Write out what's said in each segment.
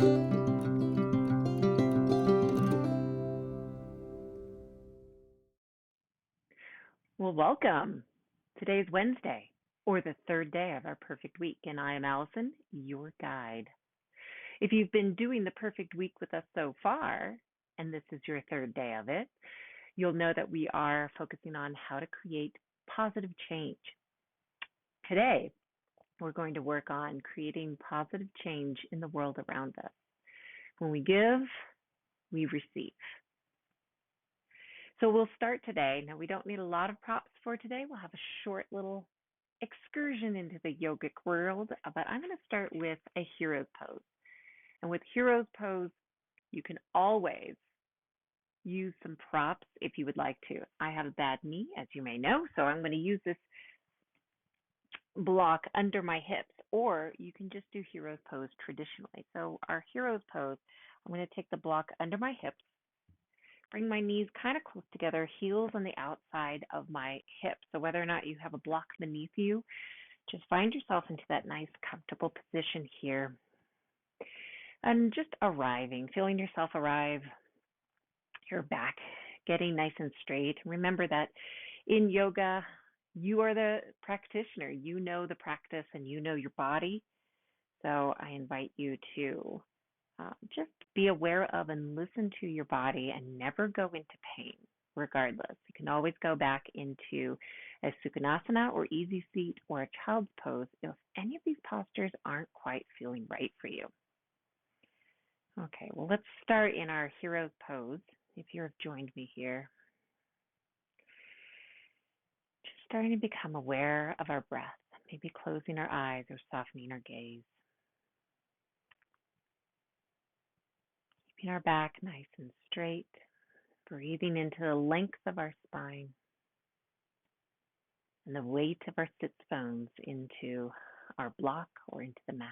Well, welcome. Today's Wednesday, or the third day of our perfect week, and I am Allison, your guide. If you've been doing the perfect week with us so far, and this is your third day of it, you'll know that we are focusing on how to create positive change. Today, we're going to work on creating positive change in the world around us. When we give, we receive. So we'll start today. Now, we don't need a lot of props for today. We'll have a short little excursion into the yogic world, but I'm going to start with a hero's pose. And with hero's pose, you can always use some props if you would like to. I have a bad knee, as you may know, so I'm going to use this block under my hips, or you can just do hero's pose traditionally. So our hero's pose, I'm going to take the block under my hips, bring my knees kind of close together, heels on the outside of my hips. So whether or not you have a block beneath you, just find yourself into that nice, comfortable position here. And just arriving, feeling yourself arrive, your back getting nice and straight. Remember that in yoga, you are the practitioner. You know the practice and you know your body. So I invite you to just be aware of and listen to your body and never go into pain, regardless. You can always go back into a Sukhanasana or easy seat or a child's pose if any of these postures aren't quite feeling right for you. Okay, well, let's start in our hero's pose. If you have joined me here, just starting to become aware of our breath, maybe closing our eyes or softening our gaze. Keeping our back nice and straight, breathing into the length of our spine and the weight of our sits bones into our block or into the mat.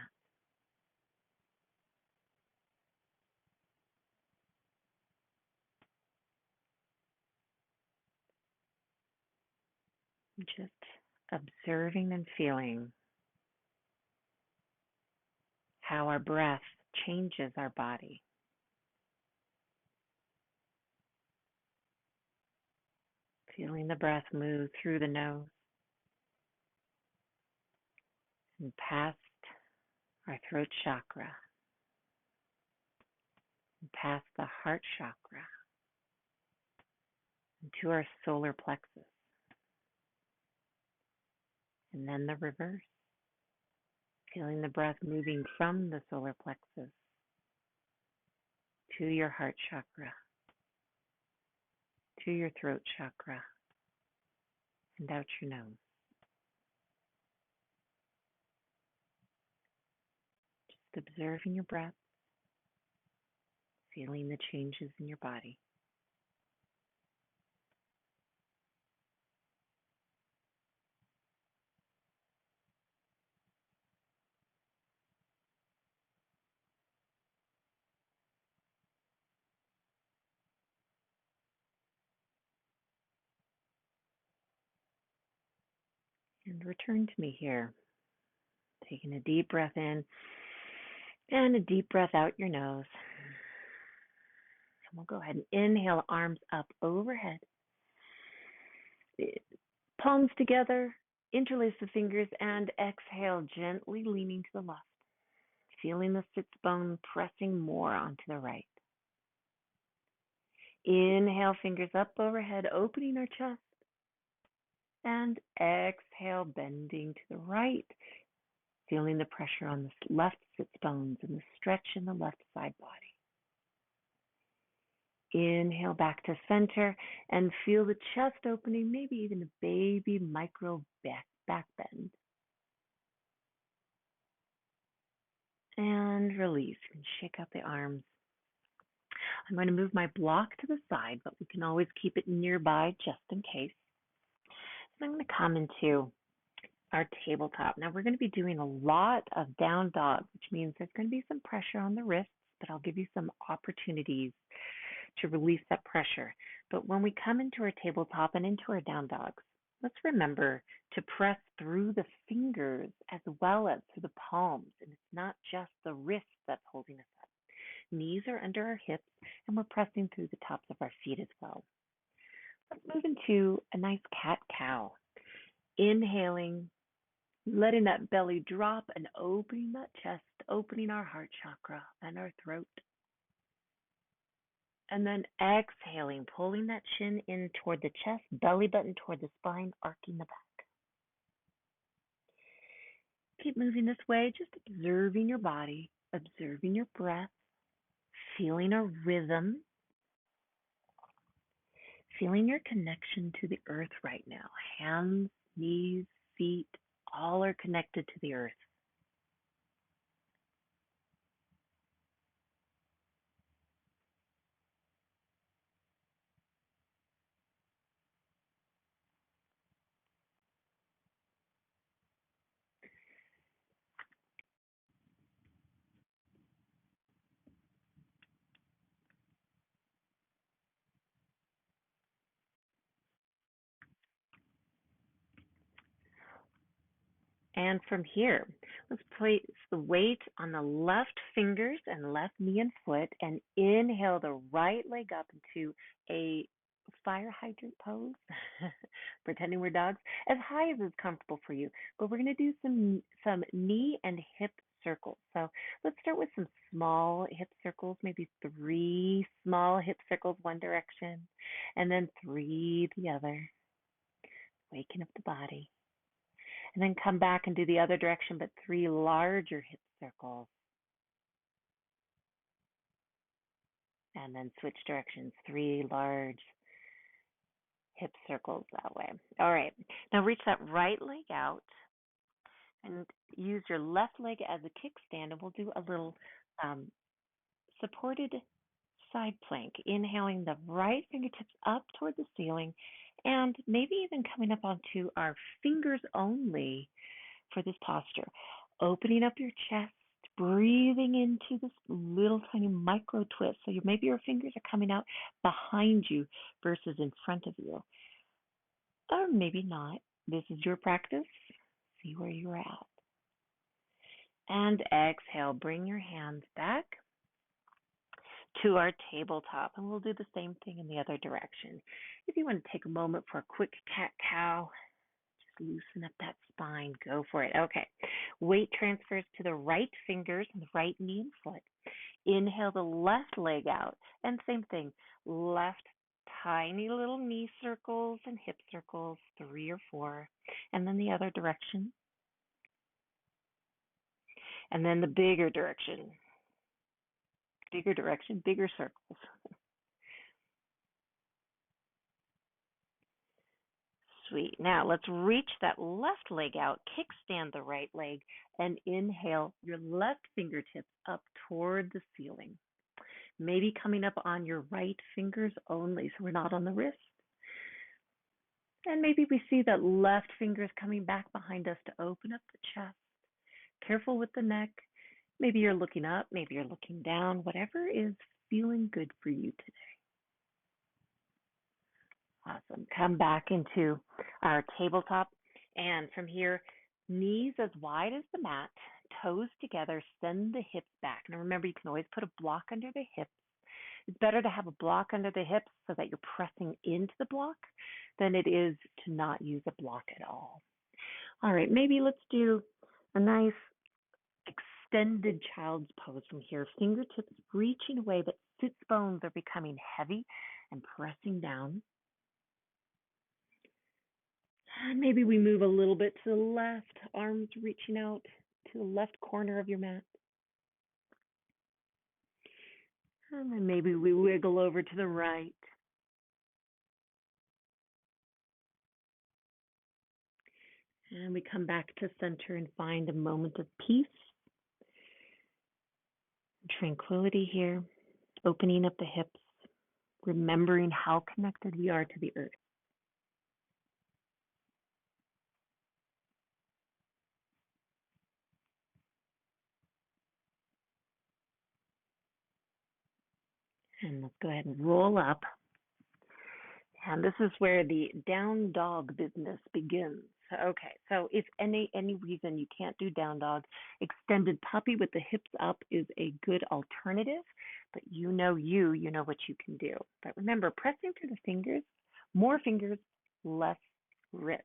Just observing and feeling how our breath changes our body. Feeling the breath move through the nose and past our throat chakra and past the heart chakra into our solar plexus. And then the reverse. Feeling the breath moving from the solar plexus to your heart chakra, to your throat chakra, and out your nose. Just observing your breath, feeling the changes in your body. And return to me here, taking a deep breath in and a deep breath out your nose. And we'll go ahead and inhale, arms up overhead. Palms together, interlace the fingers, and exhale, gently leaning to the left. Feeling the sits bone pressing more onto the right. Inhale, fingers up overhead, opening our chest. And exhale, bending to the right. Feeling the pressure on the left sits bones and the stretch in the left side body. Inhale back to center and feel the chest opening, maybe even a baby micro back bend. And release and shake out the arms. I'm going to move my block to the side, but we can always keep it nearby just in case. And I'm going to come into our tabletop. Now we're going to be doing a lot of down dog, which means there's going to be some pressure on the wrists, but I'll give you some opportunities to release that pressure. But when we come into our tabletop and into our down dogs, let's remember to press through the fingers as well as through the palms. And it's not just the wrist that's holding us up. Knees are under our hips, and we're pressing through the tops of our feet as well. Let's move into a nice cat-cow. Inhaling, letting that belly drop and opening that chest, opening our heart chakra and our throat. And then exhaling, pulling that chin in toward the chest, belly button toward the spine, arcing the back. Keep moving this way, just observing your body, observing your breath, feeling a rhythm, feeling your connection to the earth right now. Hands, knees, feet, all are connected to the earth. And from here, let's place the weight on the left fingers and left knee and foot, and inhale the right leg up into a fire hydrant pose, pretending we're dogs, as high as is comfortable for you. But we're going to do some knee and hip circles. So let's start with some small hip circles, maybe 3 small hip circles one direction, and then 3 the other, waking up the body. And then come back and do the other direction, but 3 larger hip circles. And then switch directions, 3 large hip circles that way. All right, now reach that right leg out and use your left leg as a kickstand, and we'll do a little supported side plank, inhaling the right fingertips up toward the ceiling and maybe even coming up onto our fingers only for this posture. Opening up your chest, breathing into this little tiny micro twist. So maybe your fingers are coming out behind you versus in front of you. Or maybe not. This is your practice. See where you're at. And exhale, bring your hands back to our tabletop, and we'll do the same thing in the other direction. If you want to take a moment for a quick cat-cow, just loosen up that spine. Go for it. Okay. Weight transfers to the right fingers and the right knee and foot. Inhale the left leg out, and same thing. Left tiny little knee circles and hip circles, 3 or 4, and then the other direction. And then the bigger direction, bigger circles. Sweet. Now let's reach that left leg out, kickstand the right leg, and inhale your left fingertips up toward the ceiling. Maybe coming up on your right fingers only, so we're not on the wrist. And maybe we see that left finger is coming back behind us to open up the chest. Careful with the neck. Maybe you're looking up, maybe you're looking down, whatever is feeling good for you today. Awesome. Come back into our tabletop. And from here, knees as wide as the mat, toes together, send the hips back. Now remember, you can always put a block under the hips. It's better to have a block under the hips so that you're pressing into the block than it is to not use a block at all. All right, maybe let's do a nice extended child's pose from here. Fingertips reaching away, but sits bones are becoming heavy and pressing down. And maybe we move a little bit to the left, arms reaching out to the left corner of your mat. And then maybe we wiggle over to the right. And we come back to center and find a moment of peace, tranquility here, opening up the hips, remembering how connected we are to the earth. And let's go ahead and roll up. And this is where the down dog business begins. Okay, so if any reason you can't do down dog, extended puppy with the hips up is a good alternative, but you know what you can do. But remember, pressing through the fingers, more fingers, less wrist.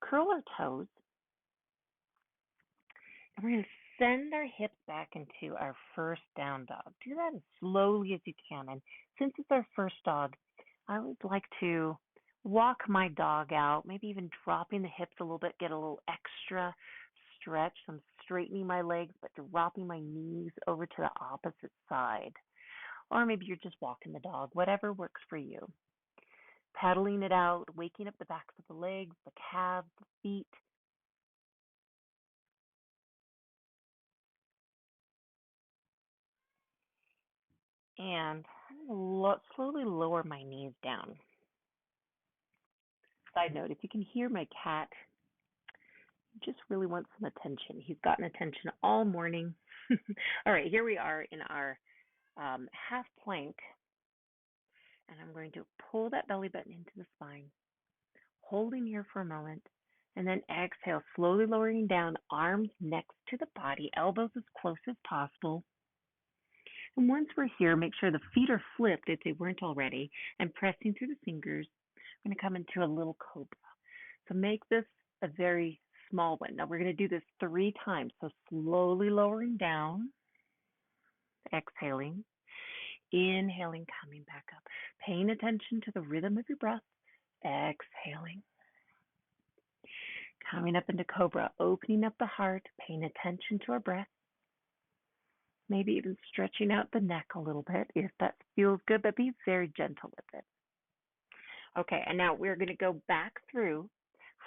Curl our toes, and we're going to send our hips back into our first down dog. Do that as slowly as you can. And since it's our first dog, I would like to walk my dog out, maybe even dropping the hips a little bit, get a little extra stretch. I'm straightening my legs, but dropping my knees over to the opposite side. Or maybe you're just walking the dog, whatever works for you. Paddling it out, waking up the backs of the legs, the calves, the feet. And slowly lower my knees down. Side note, if you can hear my cat, he just really wants some attention. He's gotten attention all morning. All right, here we are in our half plank. And I'm going to pull that belly button into the spine, holding here for a moment, and then exhale, slowly lowering down, arms next to the body, elbows as close as possible. And once we're here, make sure the feet are flipped if they weren't already, and pressing through the fingers. I'm going to come into a little cobra. So make this a very small one. Now we're going to do this 3 times. So slowly lowering down, exhaling, inhaling, coming back up, paying attention to the rhythm of your breath, exhaling, coming up into cobra, opening up the heart, paying attention to our breath, maybe even stretching out the neck a little bit if that feels good, but be very gentle with it. Okay, and now we're going to go back through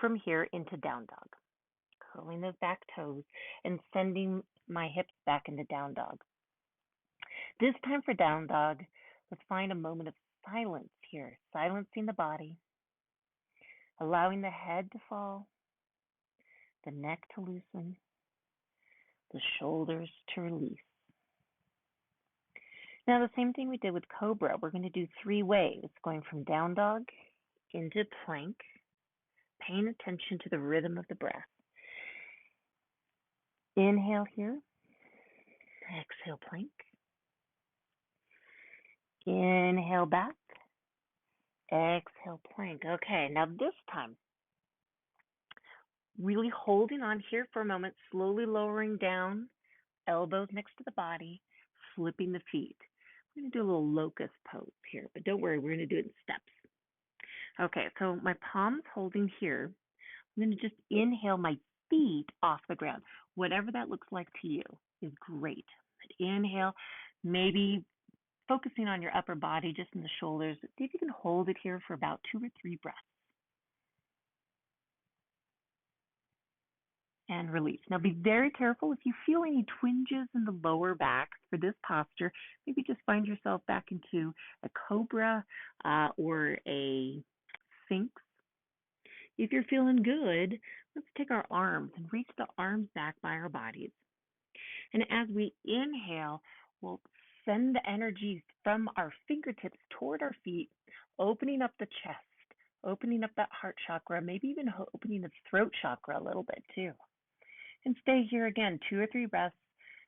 from here into down dog, curling those back toes and sending my hips back into down dog. This time for down dog, let's find a moment of silence here, silencing the body, allowing the head to fall, the neck to loosen, the shoulders to release. Now the same thing we did with cobra, we're going to do 3 waves, going from down dog into plank, paying attention to the rhythm of the breath. Inhale here, exhale plank, inhale back, exhale plank. Okay, now this time, really holding on here for a moment, slowly lowering down, elbows next to the body, flipping the feet. We're going to do a little locust pose here, but don't worry, we're going to do it in steps. Okay, so my palms holding here. I'm going to just inhale my feet off the ground. Whatever that looks like to you is great. But inhale, maybe focusing on your upper body, just in the shoulders. See if you can hold it here for about 2 or 3 breaths. And release. Now be very careful if you feel any twinges in the lower back for this posture. Maybe just find yourself back into a cobra or a sphinx. If you're feeling good, let's take our arms and reach the arms back by our bodies. And as we inhale, we'll send the energy from our fingertips toward our feet, opening up the chest, opening up that heart chakra, maybe even opening the throat chakra a little bit too. And stay here again, 2 or 3 breaths,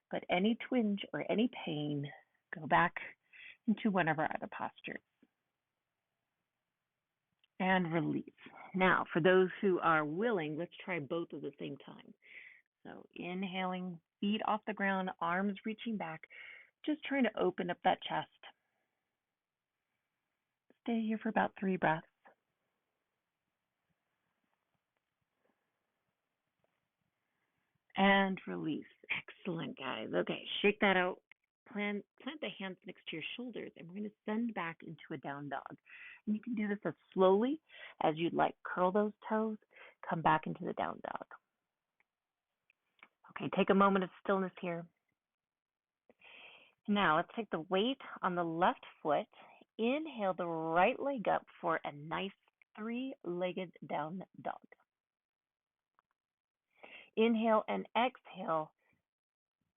but any twinge or any pain, go back into one of our other postures. And release. Now, for those who are willing, let's try both at the same time. So inhaling, feet off the ground, arms reaching back, just trying to open up that chest. Stay here for about 3 breaths. And release. Excellent, guys. Okay, shake that out. Plant the hands next to your shoulders, and we're going to send back into a down dog. And you can do this as slowly as you'd like. Curl those toes, come back into the down dog. Okay, take a moment of stillness here. Now let's take the weight on the left foot. Inhale the right leg up for a nice 3-legged down dog. Inhale and exhale,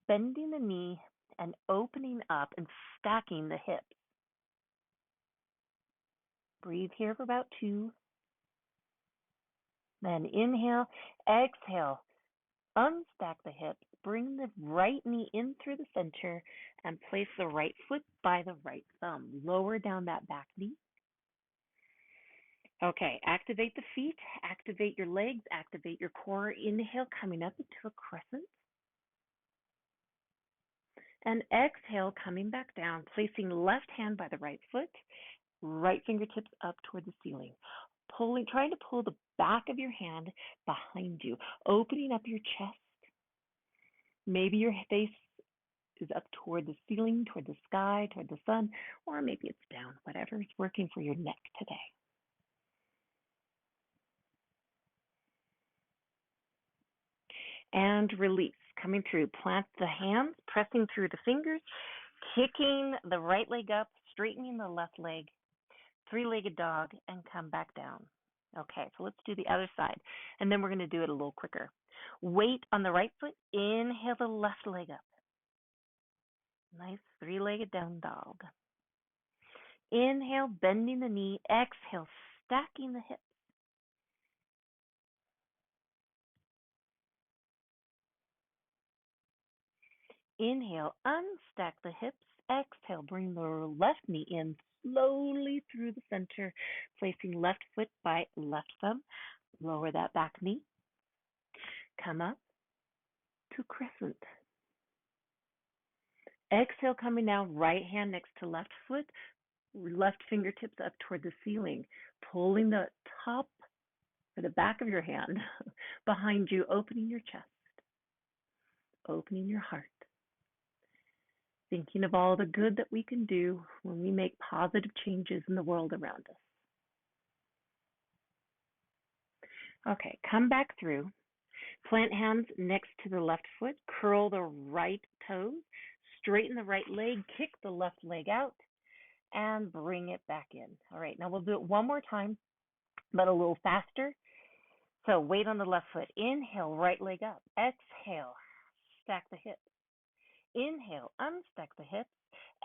bending the knee and opening up and stacking the hips. Breathe here for about 2. Then inhale, exhale, unstack the hips, bring the right knee in through the center and place the right foot by the right thumb. Lower down that back knee. Okay, activate the feet, activate your legs, activate your core. Inhale, coming up into a crescent. And exhale, coming back down, placing left hand by the right foot, right fingertips up toward the ceiling. Trying to pull the back of your hand behind you, opening up your chest. Maybe your face is up toward the ceiling, toward the sky, toward the sun, or maybe it's down, whatever is working for your neck today. And release, coming through. Plant the hands, pressing through the fingers, kicking the right leg up, straightening the left leg, three-legged dog, and come back down. Okay, so let's do the other side, and then we're going to do it a little quicker. Weight on the right foot, inhale the left leg up. Nice three-legged down dog. Inhale, bending the knee. Exhale, stacking the hips. Inhale, unstack the hips. Exhale, bring the left knee in slowly through the center, placing left foot by left thumb. Lower that back knee. Come up to crescent. Exhale, coming down, right hand next to left foot, left fingertips up toward the ceiling, pulling the top or the back of your hand behind you, opening your chest, opening your heart, thinking of all the good that we can do when we make positive changes in the world around us. Okay, come back through. Plant hands next to the left foot, curl the right toes, straighten the right leg, kick the left leg out, and bring it back in. All right, now we'll do it one more time, but a little faster. So weight on the left foot. Inhale, right leg up. Exhale, stack the hips. Inhale, unstack the hips.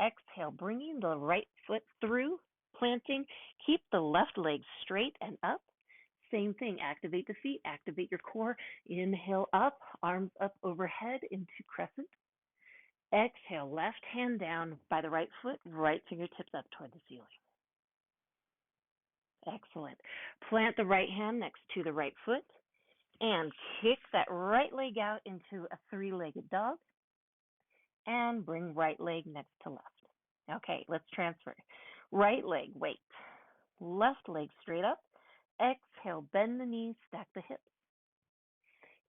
Exhale, bringing the right foot through, planting. Keep the left leg straight and up. Same thing, activate the feet, activate your core. Inhale up, arms up overhead into crescent. Exhale, left hand down by the right foot, right fingertips up toward the ceiling. Excellent. Plant the right hand next to the right foot and kick that right leg out into a three-legged dog and bring right leg next to left. Okay, let's transfer. Right leg, weight. Left leg straight up. Exhale, bend the knees, stack the hips.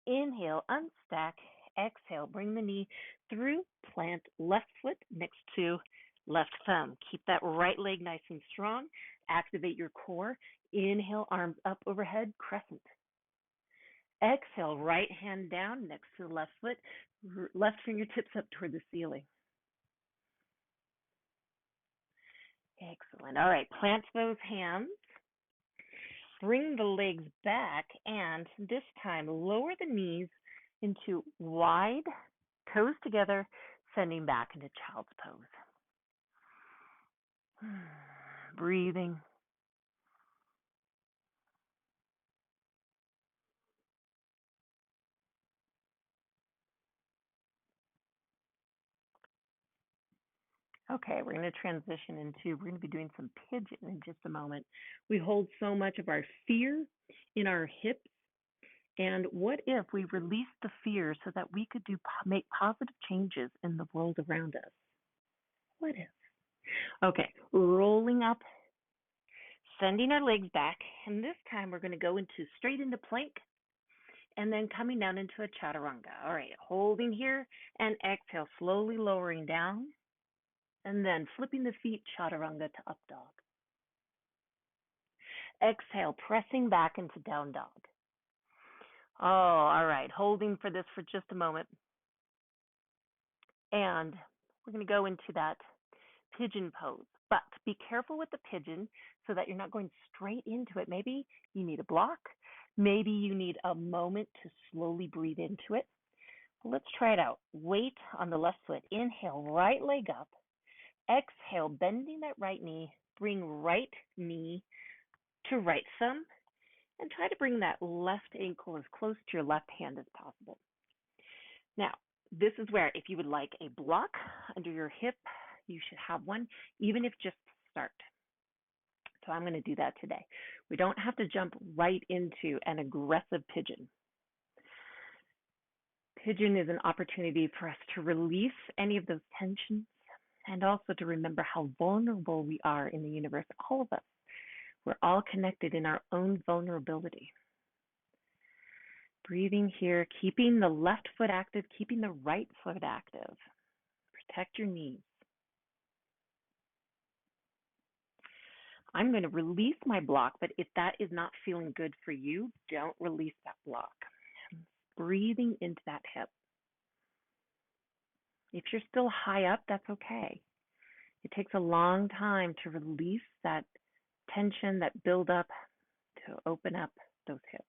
Inhale, unstack. Exhale, bring the knee through, plant left foot next to left thumb. Keep that right leg nice and strong. Activate your core. Inhale, arms up overhead, crescent. Exhale, right hand down next to the left foot, left fingertips up toward the ceiling. Excellent. All right, plant those hands. Bring the legs back, and this time lower the knees into wide, toes together, sending back into child's pose. Breathing. Okay, we're going to transition into, we're going to be doing some pigeon in just a moment. We hold so much of our fear in our hips. And what if we release the fear so that we could make positive changes in the world around us? What if? Okay, rolling up, sending our legs back, and this time we're going to go straight into plank, and then coming down into a chaturanga. All right, holding here, and exhale, slowly lowering down, and then flipping the feet, chaturanga to up dog. Exhale, pressing back into down dog. Oh, all right, holding for this for just a moment. And we're going to go into that pigeon pose. But be careful with the pigeon so that you're not going straight into it. Maybe you need a block. Maybe you need a moment to slowly breathe into it. Let's try it out. Weight on the left foot. Inhale, right leg up. Exhale, bending that right knee. Bring right knee to right thumb. And try to bring that left ankle as close to your left hand as possible. Now, this is where if you would like a block under your hip, you should have one, even if just to start. So I'm going to do that today. We don't have to jump right into an aggressive pigeon. Pigeon is an opportunity for us to release any of those tensions and also to remember how vulnerable we are in the universe, all of us. We're all connected in our own vulnerability. Breathing here, keeping the left foot active, keeping the right foot active. Protect your knees. I'm going to release my block, but if that is not feeling good for you, don't release that block. Breathing into that hip. If you're still high up, that's okay. It takes a long time to release that tension, that build up, to open up those hips.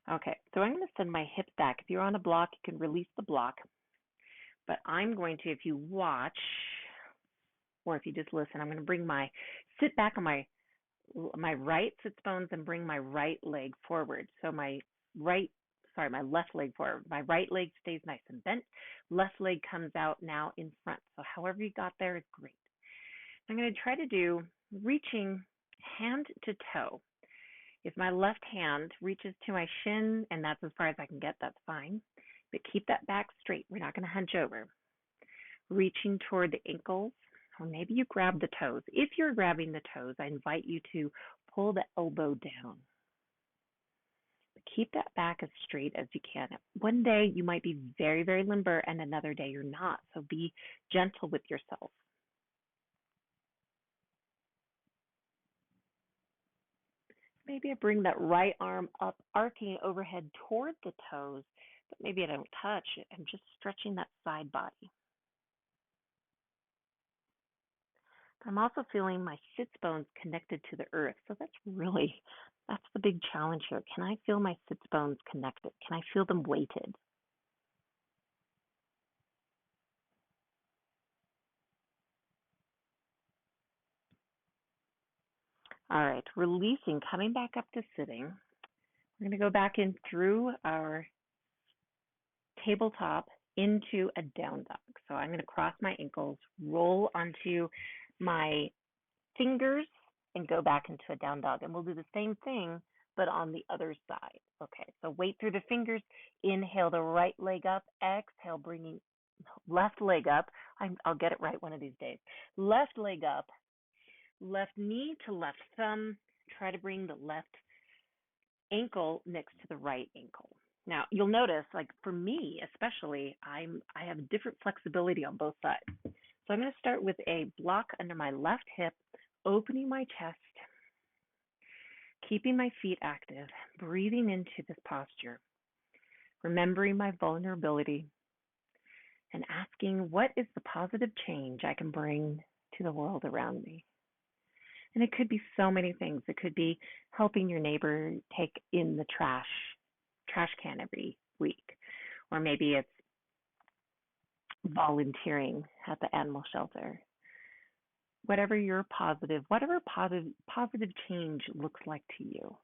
Okay, so I'm going to send my hips back. If you're on a block, you can release the block. But I'm going to, if you watch, or if you just listen, I'm going to sit back on my right sits bones and bring my right leg forward. So my left leg forward. My right leg stays nice and bent. Left leg comes out now in front. So however you got there is great. I'm going to try to do reaching hand to toe. If my left hand reaches to my shin and that's as far as I can get, that's fine. But keep that back straight. We're not going to hunch over. Reaching toward the ankles, or maybe you grab the toes. If you're grabbing the toes, I invite you to pull the elbow down. But keep that back as straight as you can. One day you might be very, very limber, and another day you're not. So be gentle with yourself. Maybe I bring that right arm up, arcing overhead toward the toes, but maybe I don't touch it. I'm just stretching that side body. I'm also feeling my sits bones connected to the earth. So that's the big challenge here. Can I feel my sits bones connected? Can I feel them weighted? All right, releasing, coming back up to sitting. We're going to go back in through our tabletop into a down dog. So I'm going to cross my ankles, roll onto my fingers, and go back into a down dog. And we'll do the same thing, but on the other side. Okay, so weight through the fingers. Inhale the right leg up. Exhale, bringing left leg up. I'll get it right one of these days. Left leg up. Left knee to left thumb. Try to bring the left ankle next to the right ankle. Now, you'll notice, like for me especially, I have different flexibility on both sides. So I'm going to start with a block under my left hip, opening my chest, keeping my feet active, breathing into this posture, remembering my vulnerability, and asking what is the positive change I can bring to the world around me. And it could be so many things. It could be helping your neighbor take in the trash can every week. Or maybe it's volunteering at the animal shelter. Whatever positive change looks like to you.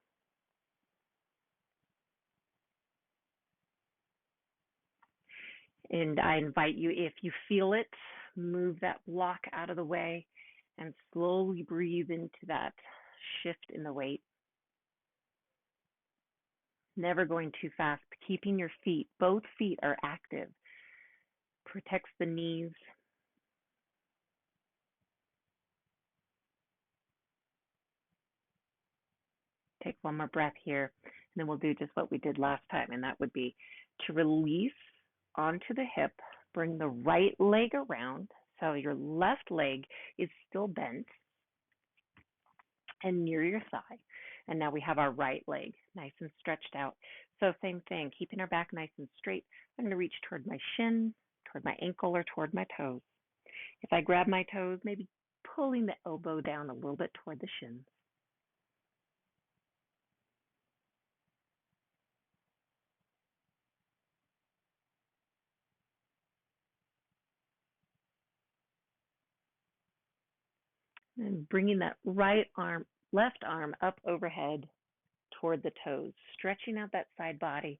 And I invite you, if you feel it, move that block out of the way and slowly breathe into that shift in the weight. Never going too fast, keeping your feet, both feet are active. Protects the knees. Take one more breath here, and then we'll do just what we did last time, and that would be to release onto the hip, bring the right leg around, so your left leg is still bent and near your thigh. And now we have our right leg nice and stretched out. So same thing, keeping our back nice and straight. I'm going to reach toward my shin, toward my ankle, or toward my toes. If I grab my toes, maybe pulling the elbow down a little bit toward the shins. And bringing that left arm up overhead toward the toes, stretching out that side body,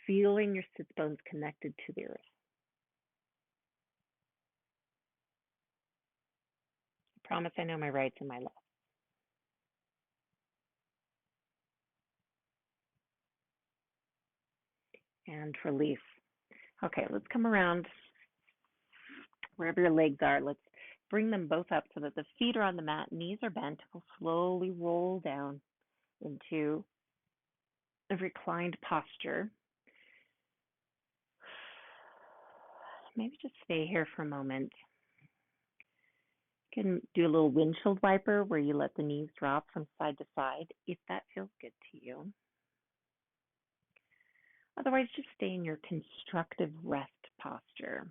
feeling your sits bones connected to the earth. I promise I know my rights and my lefts. And release. Okay, let's come around wherever your legs are. Let's bring them both up so that the feet are on the mat, knees are bent. We'll slowly roll down into a reclined posture. Maybe just stay here for a moment. You can do a little windshield wiper where you let the knees drop from side to side if that feels good to you. Otherwise, just stay in your constructive rest posture.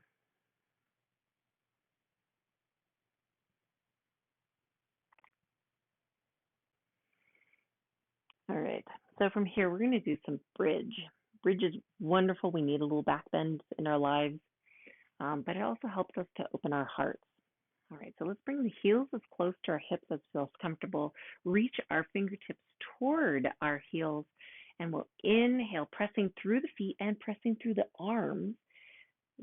All right, so from here, we're going to do some bridge. Bridge is wonderful. We need a little back bend in our lives, but it also helps us to open our hearts. All right, so let's bring the heels as close to our hips as feels comfortable. Reach our fingertips toward our heels, and we'll inhale, pressing through the feet and pressing through the arms.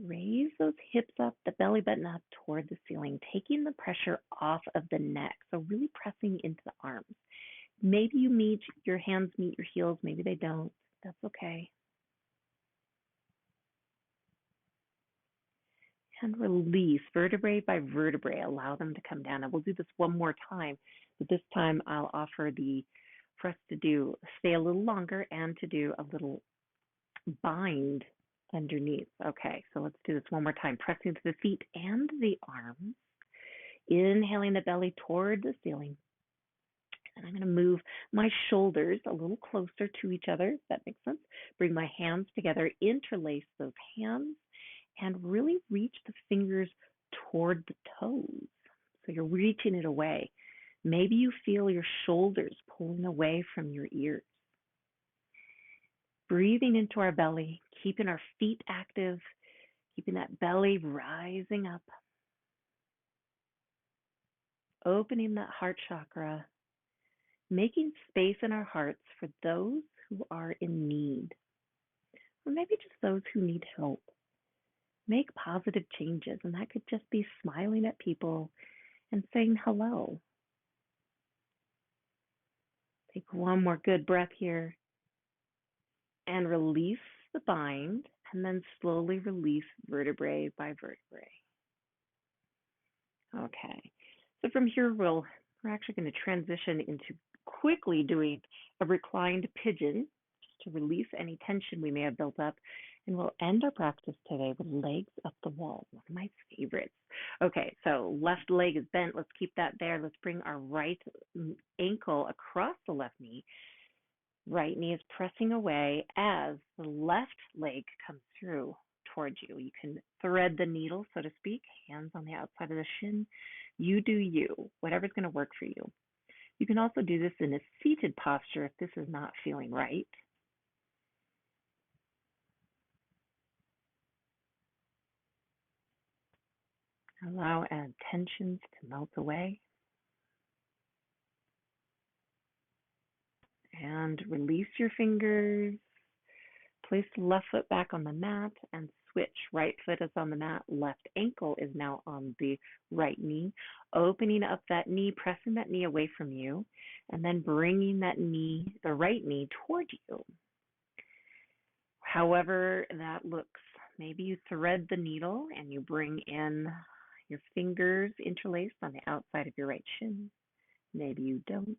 Raise those hips up, the belly button up toward the ceiling, taking the pressure off of the neck. So really pressing into the arms. Maybe your hands meet your heels, maybe they don't. That's okay. And release vertebrae by vertebrae. Allow them to come down. And we'll do this one more time, but this time I'll offer for us to stay a little longer and to do a little bind underneath. Okay, so let's do this one more time. Pressing to the feet and the arms. Inhaling the belly toward the ceiling. And I'm going to move my shoulders a little closer to each other, if that makes sense. Bring my hands together, interlace those hands, and really reach the fingers toward the toes. So you're reaching it away. Maybe you feel your shoulders pulling away from your ears. Breathing into our belly, keeping our feet active, keeping that belly rising up. Opening that heart chakra, making space in our hearts for those who are in need, or maybe just those who need help. Make positive changes, and that could just be smiling at people and saying hello. Take one more good breath here and release the bind, and then slowly release vertebrae by vertebrae. Okay, so from here we're actually going to transition into quickly doing a reclined pigeon just to release any tension we may have built up. And we'll end our practice today with legs up the wall, one of my favorites. Okay, so left leg is bent. Let's keep that there. Let's bring our right ankle across the left knee. Right knee is pressing away as the left leg comes through towards you. You can thread the needle, so to speak, hands on the outside of the shin. You do you, whatever's going to work for you. You can also do this in a seated posture if this is not feeling right. Allow tensions to melt away. And release your fingers. Place the left foot back on the mat and switch. Right foot is on the mat. Left ankle is now on the right knee. Opening up that knee, pressing that knee away from you, and then bringing that knee, the right knee, toward you. However that looks. Maybe you thread the needle and you bring in your fingers interlaced on the outside of your right shin. Maybe you don't.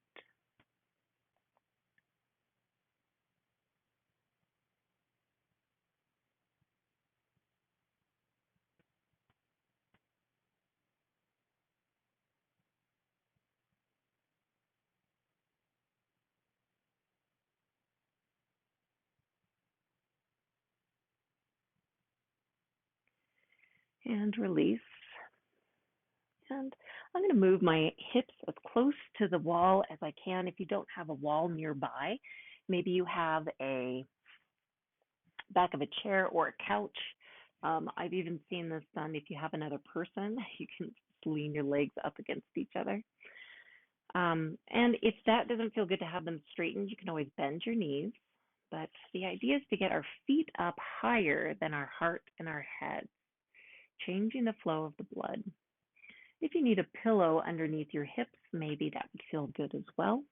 And release. And I'm going to move my hips as close to the wall as I can. If you don't have a wall nearby, maybe you have a back of a chair or a couch. I've even seen this done if you have another person. You can lean your legs up against each other. And if that doesn't feel good to have them straightened, you can always bend your knees. But the idea is to get our feet up higher than our heart and our head, changing the flow of the blood. If you need a pillow underneath your hips, maybe that would feel good as well.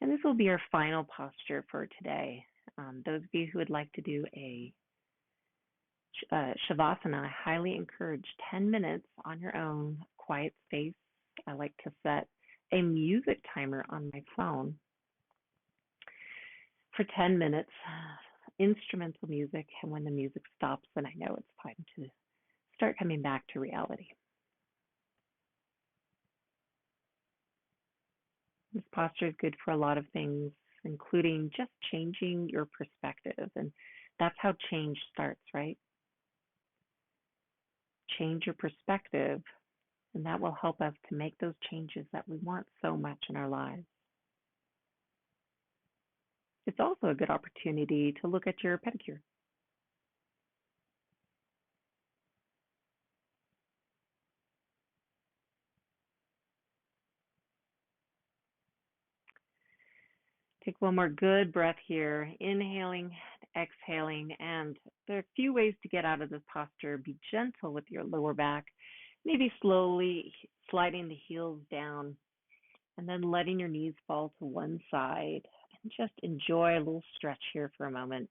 And this will be our final posture for today. Those of you who would like to do a Shavasana, I highly encourage 10 minutes on your own, quiet space. I like to set a music timer on my phone for 10 minutes, instrumental music, and when the music stops, then I know it's time to start coming back to reality. This posture is good for a lot of things, including just changing your perspective, and that's how change starts, right? Change your perspective, and that will help us to make those changes that we want so much in our lives. It's also a good opportunity to look at your pedicure. Take one more good breath here, inhaling, exhaling, and there are a few ways to get out of this posture. Be gentle with your lower back, maybe slowly sliding the heels down, and then letting your knees fall to one side, and just enjoy a little stretch here for a moment.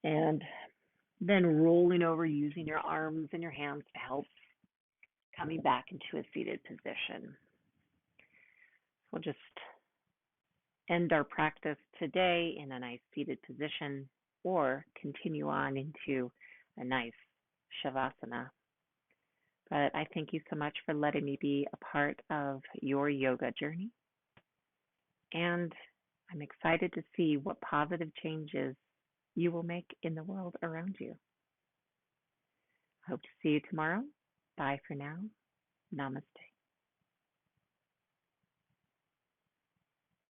And then rolling over using your arms and your hands to help, coming back into a seated position. We'll just end our practice today in a nice seated position or continue on into a nice Shavasana. But I thank you so much for letting me be a part of your yoga journey. And I'm excited to see what positive changes you will make in the world around you. Hope to see you tomorrow. Bye for now. Namaste.